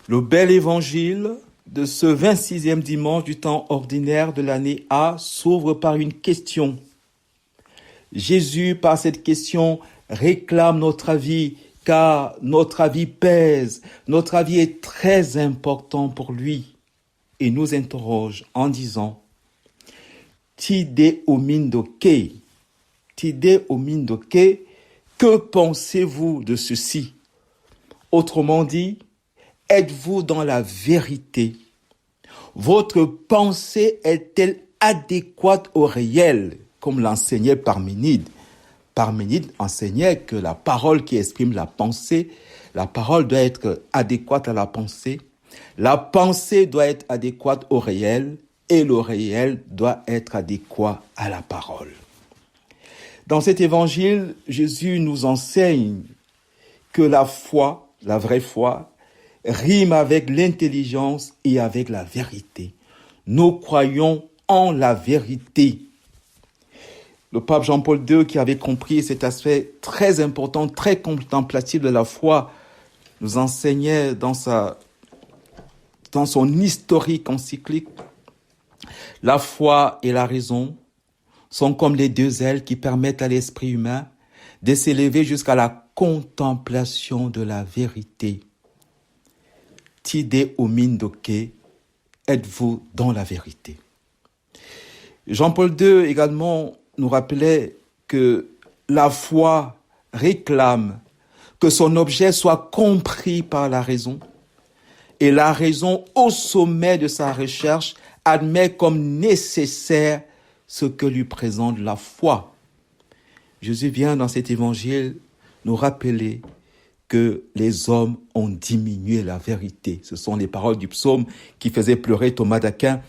Le bel évangile de ce 26e dimanche du temps ordinaire de l'année A s'ouvre par une question. Jésus, par cette question, réclame notre avis, car notre avis pèse, notre avis est très important pour lui, et nous interroge en disant « Tide omindoke, que pensez-vous de ceci ?» Autrement dit, êtes-vous dans la vérité? Votre pensée est-elle adéquate au réel, comme l'enseignait Parménide? Parménide enseignait que la parole qui exprime la pensée doit être adéquate à la pensée doit être adéquate au réel, et le réel doit être adéquat à la parole. Dans cet évangile, Jésus nous enseigne que la foi, la vraie foi, rime avec l'intelligence et avec la vérité. Nous croyons en la vérité. Le pape Jean-Paul II, qui avait compris cet aspect très important, très contemplatif de la foi, nous enseignait dans son historique encyclique. La foi et la raison sont comme les deux ailes qui permettent à l'esprit humain de s'élever jusqu'à la contemplation de la vérité. Tide omindoke, êtes-vous dans la vérité? Jean-Paul II également nous rappelait que la foi réclame que son objet soit compris par la raison, et la raison, au sommet de sa recherche, admet comme nécessaire ce que lui présente la foi. Jésus vient dans cet évangile nous rappeler que les hommes ont diminué la vérité. Ce sont les paroles du psaume qui faisaient pleurer Thomas d'Aquin.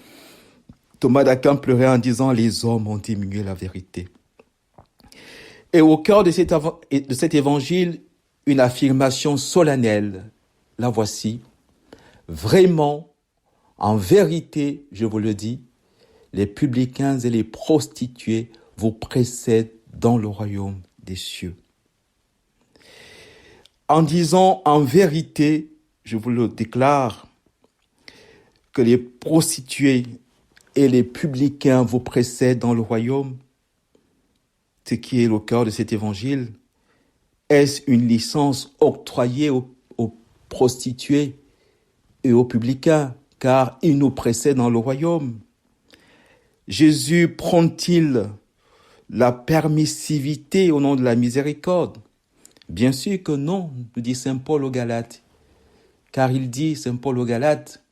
Thomas d'Aquin pleurait en disant « Les hommes ont diminué la vérité ». Et au cœur de cet évangile, une affirmation solennelle. La voici. Vraiment, en vérité, je vous le dis, les publicains et les prostituées vous précèdent dans le royaume des cieux. En disant en vérité, je vous le déclare, que les prostituées et les publicains vous précèdent dans le royaume, ce qui est le cœur de cet évangile, est-ce une licence octroyée aux prostituées et aux publicains, car ils nous précèdent dans le royaume? Jésus prend-il la permissivité au nom de la miséricorde? Bien sûr que non, nous dit Saint Paul aux Galates, car il dit, Saint Paul aux Galates,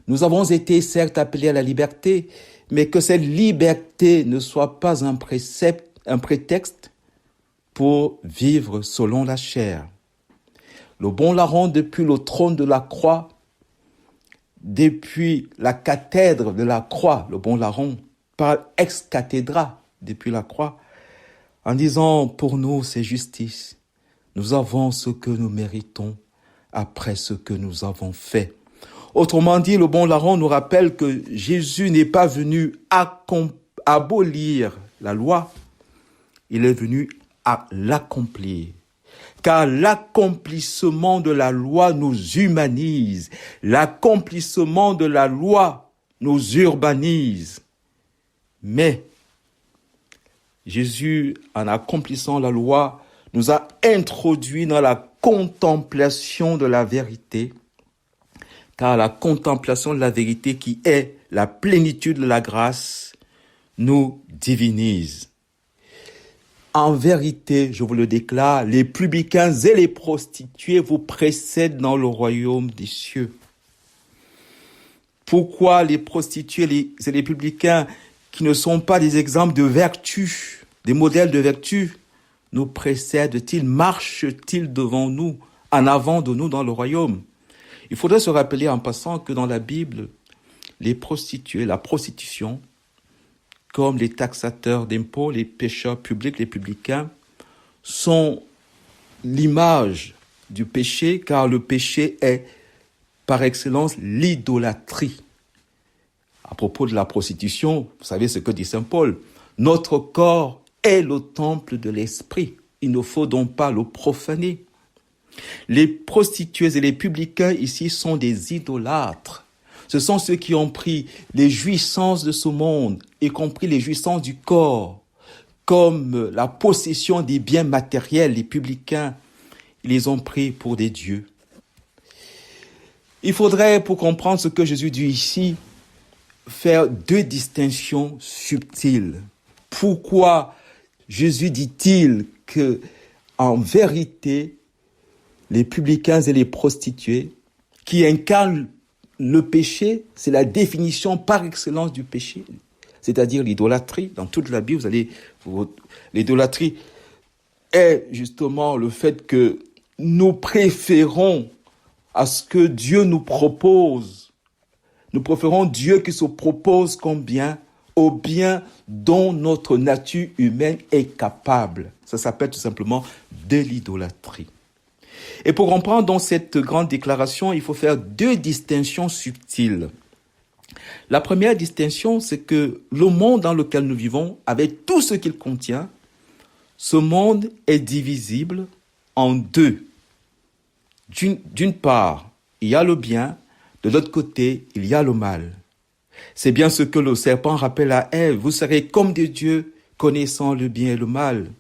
nous avons été certes appelés à la liberté, mais que cette liberté ne soit pas un prétexte pour vivre selon la chair. Le bon larron, depuis le trône de la croix, depuis la cathèdre de la croix, le bon larron parle ex cathedra depuis la croix, en disant, pour nous, c'est justice. Nous avons ce que nous méritons après ce que nous avons fait. Autrement dit, le bon larron nous rappelle que Jésus n'est pas venu abolir la loi, il est venu à l'accomplir. Car l'accomplissement de la loi nous humanise, l'accomplissement de la loi nous urbanise. Mais Jésus, en accomplissant la loi, nous a introduits dans la contemplation de la vérité, car la contemplation de la vérité qui est la plénitude de la grâce nous divinise. En vérité, je vous le déclare, les publicains et les prostituées vous précèdent dans le royaume des cieux. Pourquoi les prostituées et les publicains, qui ne sont pas des exemples de vertu, des modèles de vertu, nous précèdent-ils, marchent-ils devant nous, en avant de nous dans le royaume? Il faudrait se rappeler en passant que dans la Bible, les prostituées, la prostitution, comme les taxateurs d'impôts, les pécheurs publics, les publicains, sont l'image du péché, car le péché est, par excellence, l'idolâtrie. À propos de la prostitution, vous savez ce que dit Saint Paul, « Notre corps est le temple de l'esprit, il ne faut donc pas le profaner. » Les prostituées et les publicains ici sont des idolâtres. Ce sont ceux qui ont pris les jouissances de ce monde, y compris les jouissances du corps, comme la possession des biens matériels. Les publicains, ils les ont pris pour des dieux. Il faudrait, pour comprendre ce que Jésus dit ici, faire deux distinctions subtiles. Pourquoi Jésus dit-il que, en vérité, les publicains et les prostituées qui incarnent le péché, c'est la définition par excellence du péché, c'est-à-dire l'idolâtrie. Dans toute la Bible, l'idolâtrie est justement le fait que nous préférons à ce que Dieu nous propose. Nous préférons Dieu qui se propose comme bien au bien dont notre nature humaine est capable. Ça s'appelle tout simplement de l'idolâtrie. Et pour comprendre dans cette grande déclaration, il faut faire deux distinctions subtiles. La première distinction, c'est que le monde dans lequel nous vivons, avec tout ce qu'il contient, ce monde est divisible en deux. D'une part, il y a le bien, de l'autre côté, il y a le mal. C'est bien ce que le serpent rappelle à Ève. Vous serez comme des dieux, connaissant le bien et le mal.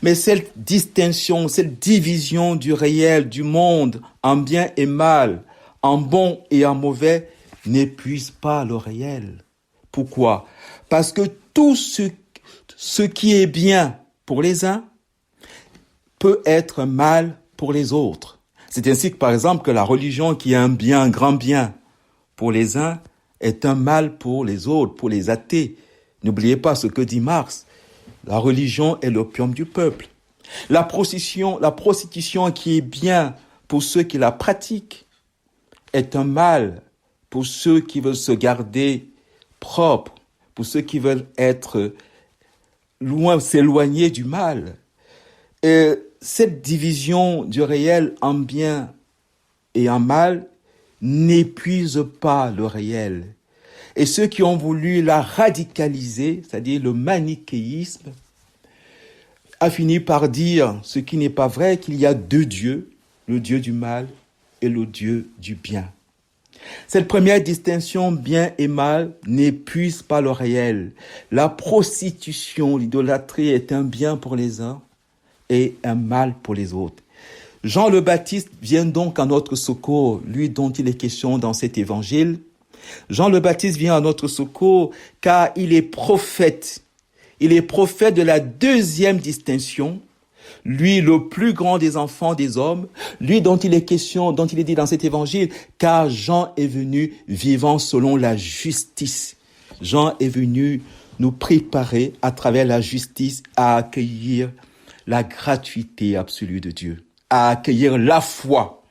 Mais cette distinction, cette division du réel, du monde, en bien et mal, en bon et en mauvais, n'épuise pas le réel. Pourquoi? Parce que tout ce qui est bien pour les uns peut être mal pour les autres. C'est ainsi que, par exemple, que la religion qui est un bien, un grand bien pour les uns, est un mal pour les autres, pour les athées. N'oubliez pas ce que dit Marx. La religion est l'opium du peuple. La prostitution qui est bien pour ceux qui la pratiquent est un mal pour ceux qui veulent se garder propres, pour ceux qui veulent être loin, s'éloigner du mal. Et cette division du réel en bien et en mal n'épuise pas le réel. Et ceux qui ont voulu la radicaliser, c'est-à-dire le manichéisme, a fini par dire ce qui n'est pas vrai, qu'il y a deux dieux, le Dieu du mal et le Dieu du bien. Cette première distinction, bien et mal, n'épuise pas le réel. La prostitution, l'idolâtrie est un bien pour les uns et un mal pour les autres. Jean le Baptiste vient donc à notre secours, lui dont il est question dans cet évangile. Jean le Baptiste vient à notre secours car il est prophète. Il est prophète de la deuxième distinction. Lui, le plus grand des enfants des hommes, lui dont il est question, dont il est dit dans cet évangile, car Jean est venu vivant selon la justice. Jean est venu nous préparer à travers la justice à accueillir la gratuité absolue de Dieu, à accueillir la foi,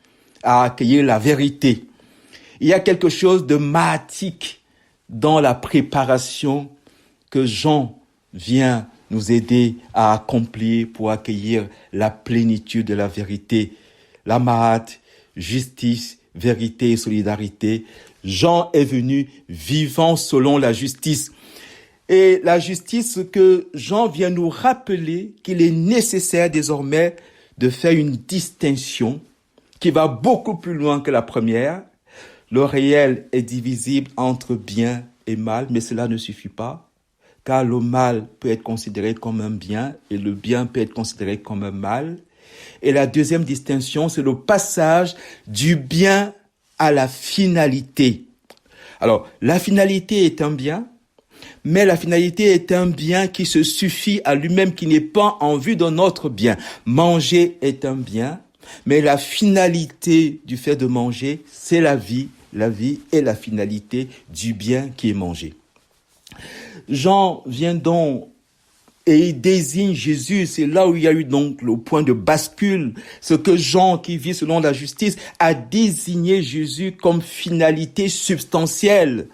à accueillir la vérité. Il y a quelque chose de mahatique dans la préparation que Jean vient nous aider à accomplir pour accueillir la plénitude de la vérité. La mahat, justice, vérité et solidarité. Jean est venu vivant selon la justice. Et la justice que Jean vient nous rappeler qu'il est nécessaire désormais de faire une distinction qui va beaucoup plus loin que la première. Le réel est divisible entre bien et mal, mais cela ne suffit pas, car le mal peut être considéré comme un bien et le bien peut être considéré comme un mal. Et la deuxième distinction, c'est le passage du bien à la finalité. Alors, la finalité est un bien, mais la finalité est un bien qui se suffit à lui-même, qui n'est pas en vue d'un autre bien. Manger est un bien, mais la finalité du fait de manger, c'est la vie. La vie est la finalité du bien qui est mangé. Jean vient donc et il désigne Jésus. C'est là où il y a eu donc le point de bascule. Ce que Jean, qui vit selon la justice, a désigné Jésus comme finalité substantielle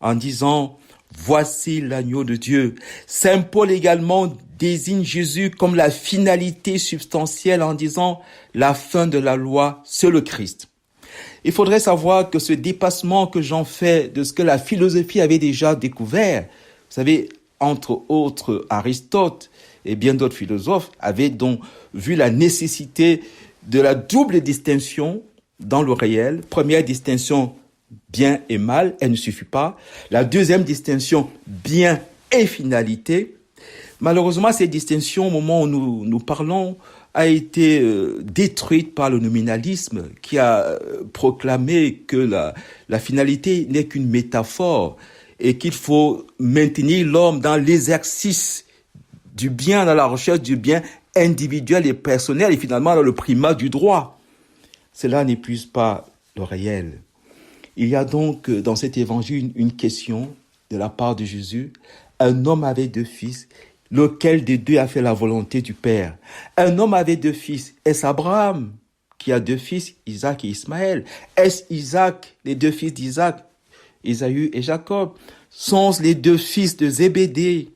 en disant « Voici l'agneau de Dieu ». Saint Paul également désigne Jésus comme la finalité substantielle en disant « La fin de la loi, c'est le Christ ». Il faudrait savoir que ce dépassement que Jean fait de ce que la philosophie avait déjà découvert, vous savez, entre autres Aristote et bien d'autres philosophes avaient donc vu la nécessité de la double distinction dans le réel. Première distinction, bien et mal, elle ne suffit pas. La deuxième distinction, bien et finalité. Malheureusement, cette distinction, au moment où nous parlons, a été détruite par le nominalisme qui a proclamé que la finalité n'est qu'une métaphore et qu'il faut maintenir l'homme dans l'exercice du bien, dans la recherche du bien individuel et personnel et finalement dans le primat du droit. Cela n'épuise pas le réel. Il y a donc dans cet évangile une question de la part de Jésus. Un homme avait 2 fils. Lequel des 2 a fait la volonté du Père? Un homme avait 2 fils. Est-ce Abraham qui a 2 fils, Isaac et Ismaël? Est-ce Isaac, les 2 fils d'Isaac, Ésaü et Jacob? Sont-ce les 2 fils de Zébédée?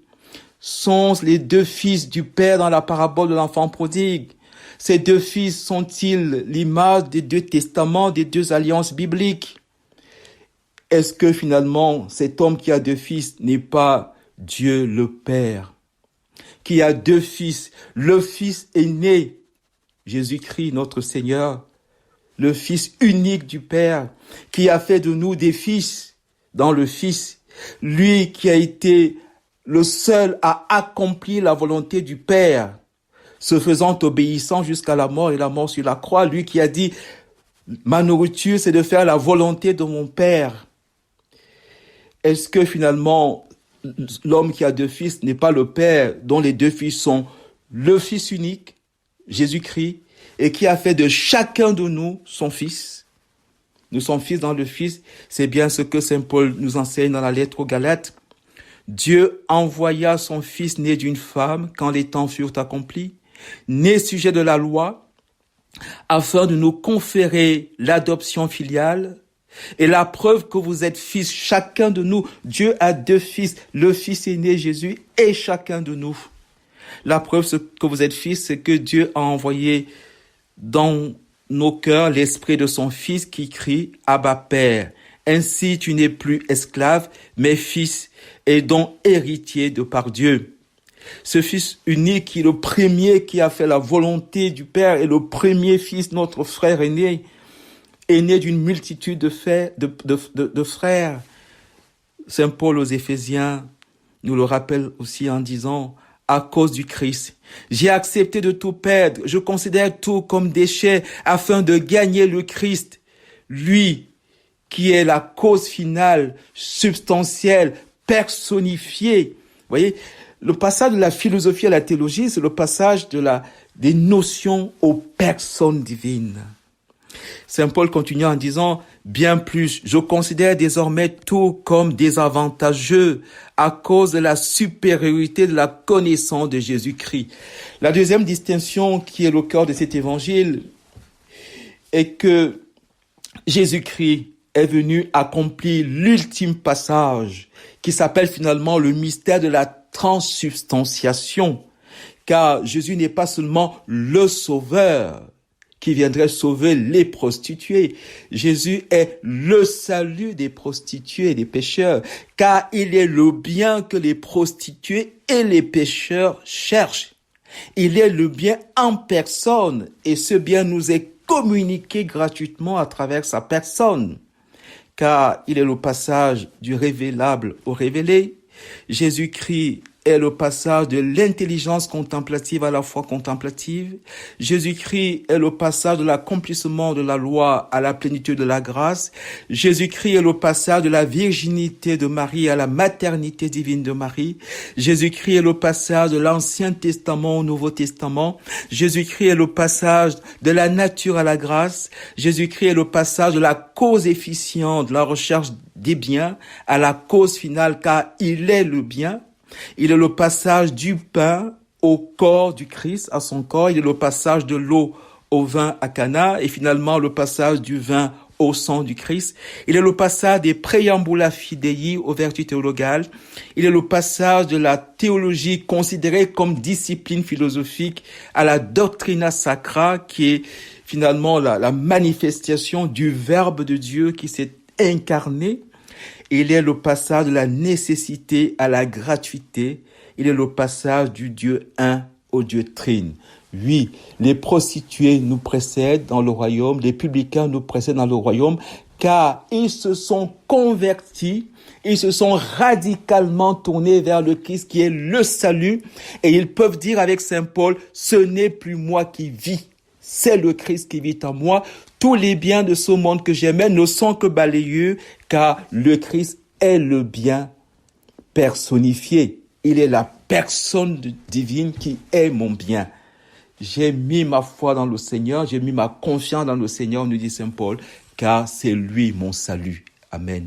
Sont-ce les 2 fils du Père dans la parabole de l'enfant prodigue? Ces 2 fils sont-ils l'image des 2 testaments, des 2 alliances bibliques? Est-ce que finalement cet homme qui a 2 fils n'est pas Dieu le Père, qui a 2 fils, le fils aîné, Jésus-Christ notre Seigneur, le fils unique du Père, qui a fait de nous des fils dans le Fils, lui qui a été le seul à accomplir la volonté du Père, se faisant obéissant jusqu'à la mort et la mort sur la croix, lui qui a dit « Ma nourriture, c'est de faire la volonté de mon Père ». Est-ce que finalement, l'homme qui a 2 fils n'est pas le Père dont les 2 fils sont le Fils unique, Jésus-Christ, et qui a fait de chacun de nous son fils? Nous sommes fils dans le Fils, c'est bien ce que Saint Paul nous enseigne dans la lettre aux Galates. Dieu envoya son Fils né d'une femme quand les temps furent accomplis, né sujet de la loi, afin de nous conférer l'adoption filiale. Et la preuve que vous êtes fils, chacun de nous, Dieu a 2 fils, le Fils aîné Jésus et chacun de nous. La preuve que vous êtes fils, c'est que Dieu a envoyé dans nos cœurs l'esprit de son Fils qui crie « Abba Père ». Ainsi tu n'es plus esclave, mais fils, et donc héritier de par Dieu. Ce Fils unique qui est le premier qui a fait la volonté du Père et le premier Fils, notre frère aîné d'une multitude de frères. Saint Paul aux Éphésiens nous le rappelle aussi en disant « À cause du Christ, j'ai accepté de tout perdre, je considère tout comme déchet afin de gagner le Christ, lui qui est la cause finale, substantielle, personnifiée. » Vous voyez, le passage de la philosophie à la théologie, c'est le passage des notions aux personnes divines. Saint Paul continue en disant « Bien plus, je considère désormais tout comme désavantageux à cause de la supériorité de la connaissance de Jésus-Christ. » La deuxième distinction qui est le cœur de cet évangile est que Jésus-Christ est venu accomplir l'ultime passage qui s'appelle finalement le mystère de la transsubstantiation. Car Jésus n'est pas seulement le sauveur qui viendrait sauver les prostituées. Jésus est le salut des prostituées et des pécheurs, car il est le bien que les prostituées et les pécheurs cherchent. Il est le bien en personne, et ce bien nous est communiqué gratuitement à travers sa personne, car il est le passage du révélable au révélé. Jésus-Christ est le passage de l'intelligence contemplative à la foi contemplative. Jésus-Christ est le passage de l'accomplissement de la loi à la plénitude de la grâce. Jésus-Christ est le passage de la virginité de Marie à la maternité divine de Marie. Jésus-Christ est le passage de l'Ancien Testament au Nouveau Testament. Jésus-Christ est le passage de la nature à la grâce. Jésus-Christ est le passage de la cause efficiente de la recherche des biens à la cause finale, car il est le bien. Il est le passage du pain au corps du Christ, à son corps. Il est le passage de l'eau au vin à Cana et finalement le passage du vin au sang du Christ. Il est le passage des préambula fidei aux vertus théologales. Il est le passage de la théologie considérée comme discipline philosophique à la doctrina sacra qui est finalement la manifestation du Verbe de Dieu qui s'est incarné. Il est le passage de la nécessité à la gratuité. Il est le passage du Dieu un au Dieu trine. Oui, les prostituées nous précèdent dans le royaume, les publicains nous précèdent dans le royaume, car ils se sont convertis, ils se sont radicalement tournés vers le Christ qui est le salut, et ils peuvent dire avec saint Paul, ce n'est plus moi qui vis, c'est le Christ qui vit en moi. Tous les biens de ce monde que j'aimais ne sont que balayeux, car le Christ est le bien personnifié. Il est la personne divine qui est mon bien. J'ai mis ma foi dans le Seigneur, j'ai mis ma confiance dans le Seigneur, nous dit saint Paul, car c'est lui mon salut. Amen.